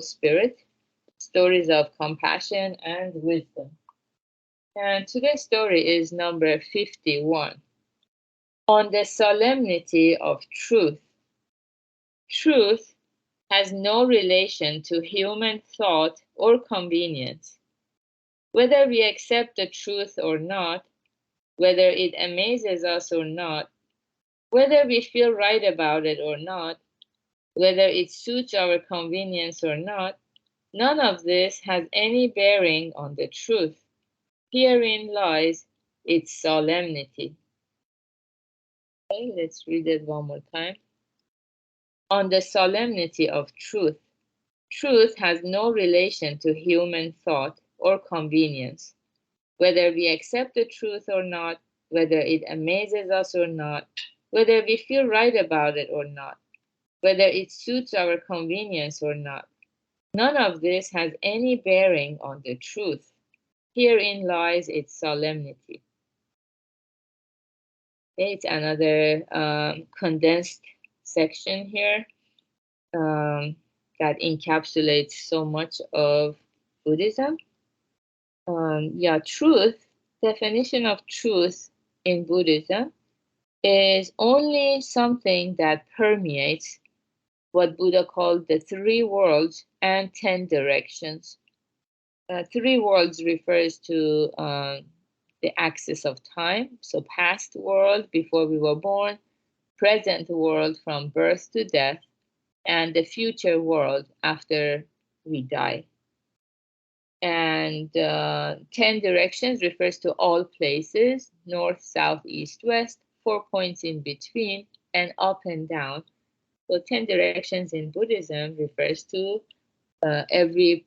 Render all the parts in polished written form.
spirit, stories of compassion and wisdom. And today's story is number 51. On the solemnity of truth. Truth has no relation to human thought or convenience. Whether we accept the truth or not, whether it amazes us or not, whether we feel right about it or not, whether it suits our convenience or not, none of this has any bearing on the truth. Herein lies its solemnity. Okay, let's read it one more time. On the solemnity of truth. Truth has no relation to human thought or convenience. Whether we accept the truth or not, whether it amazes us or not, whether we feel right about it or not, whether it suits our convenience or not, none of this has any bearing on the truth. Herein lies its solemnity. Okay, it's another condensed section here that encapsulates so much of Buddhism. Truth, definition of truth in Buddhism is only something that permeates what Buddha called the 3 worlds and 10 directions. 3 worlds refers to the axis of time, so past world before we were born, present world from birth to death, and the future world after we die. And 10 directions refers to all places, north, south, east, west, 4 points in between, and up and down. So 10 directions in Buddhism refers to every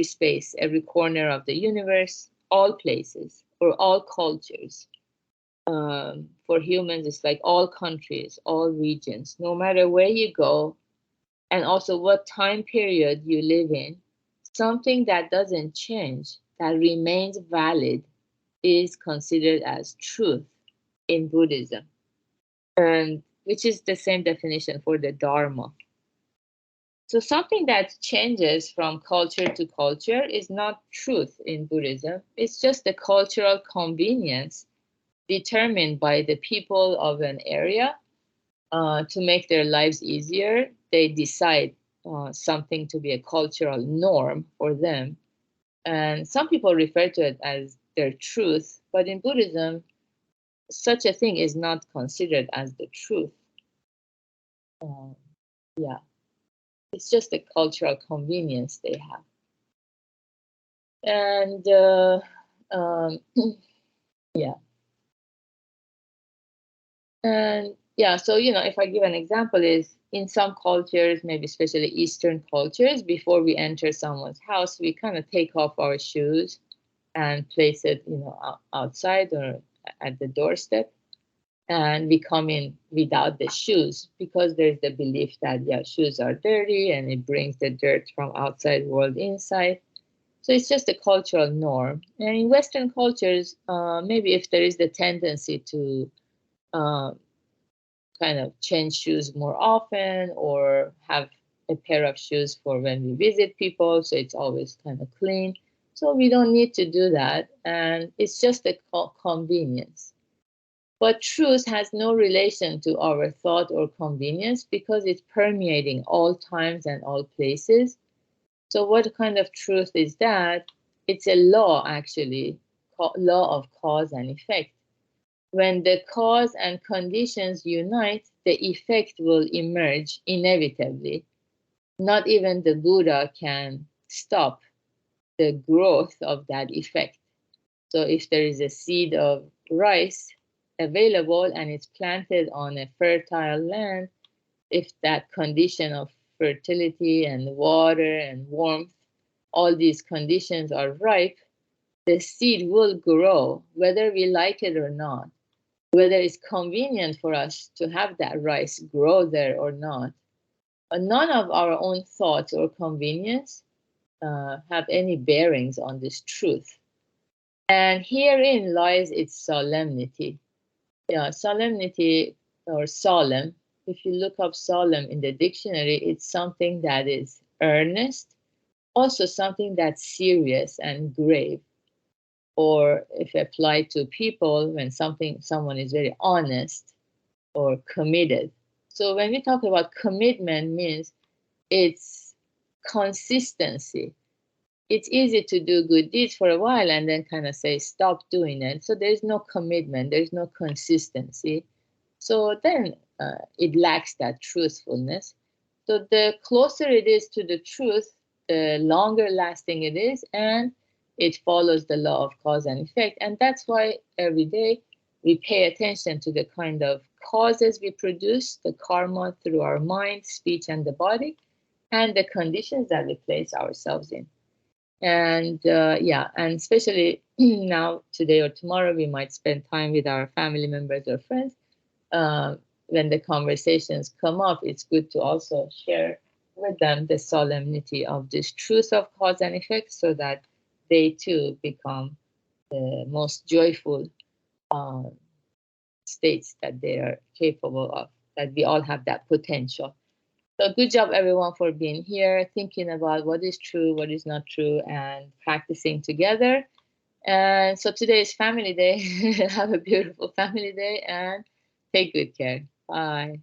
space, every corner of the universe, all places, or all cultures. For humans, it's like all countries, all regions, no matter where you go, and also what time period you live in, something that doesn't change, that remains valid, is considered as truth in Buddhism, and which is the same definition for the Dharma. So something that changes from culture to culture is not truth in Buddhism. It's just the cultural convenience determined by the people of an area to make their lives easier. They decide something to be a cultural norm for them. And some people refer to it as their truth, but in Buddhism, such a thing is not considered as the truth. Yeah. It's just a cultural convenience they have. And yeah. And yeah, so, if I give an example is in some cultures, maybe especially Eastern cultures, before we enter someone's house, we kind of take off our shoes and place it, outside or at the doorstep. And we come in without the shoes because there's the belief that, shoes are dirty and it brings the dirt from outside world inside. So it's just a cultural norm. And in Western cultures, maybe if there is the tendency to kind of change shoes more often or have a pair of shoes for when we visit people, so it's always kind of clean. So we don't need to do that. And it's just a convenience. But truth has no relation to our thought or convenience because it's permeating all times and all places. So what kind of truth is that? It's a law, actually, law of cause and effect. When the cause and conditions unite, the effect will emerge inevitably. Not even the Buddha can stop the growth of that effect. So if there is a seed of rice available and it's planted on a fertile land, if that condition of fertility and water and warmth, all these conditions are ripe, the seed will grow, whether we like it or not, whether it's convenient for us to have that rice grow there or not. But none of our own thoughts or convenience have any bearings on this truth. And herein lies its solemnity. Solemnity or solemn, if you look up solemn in the dictionary, it's something that is earnest, also something that's serious and grave, or if applied to people, when someone is very honest or committed. So when we talk about commitment, means it's consistency. It's easy to do good deeds for a while and then kind of say stop doing it. So there's no commitment, there's no consistency. So then it lacks that truthfulness. So the closer it is to the truth, the longer lasting it is, and it follows the law of cause and effect. And that's why every day we pay attention to the kind of causes we produce, the karma through our mind, speech, and the body, and the conditions that we place ourselves in. And yeah, and especially now, today or tomorrow, we might spend time with our family members or friends. When the conversations come up, it's good to also share with them the solemnity of this truth of cause and effect, so that they too become the most joyful um, states that they are capable of, that we all have that potential. So good job, everyone, for being here, thinking about what is true, what is not true, and practicing together. And so today is Family Day. Have a beautiful Family Day and take good care. Bye.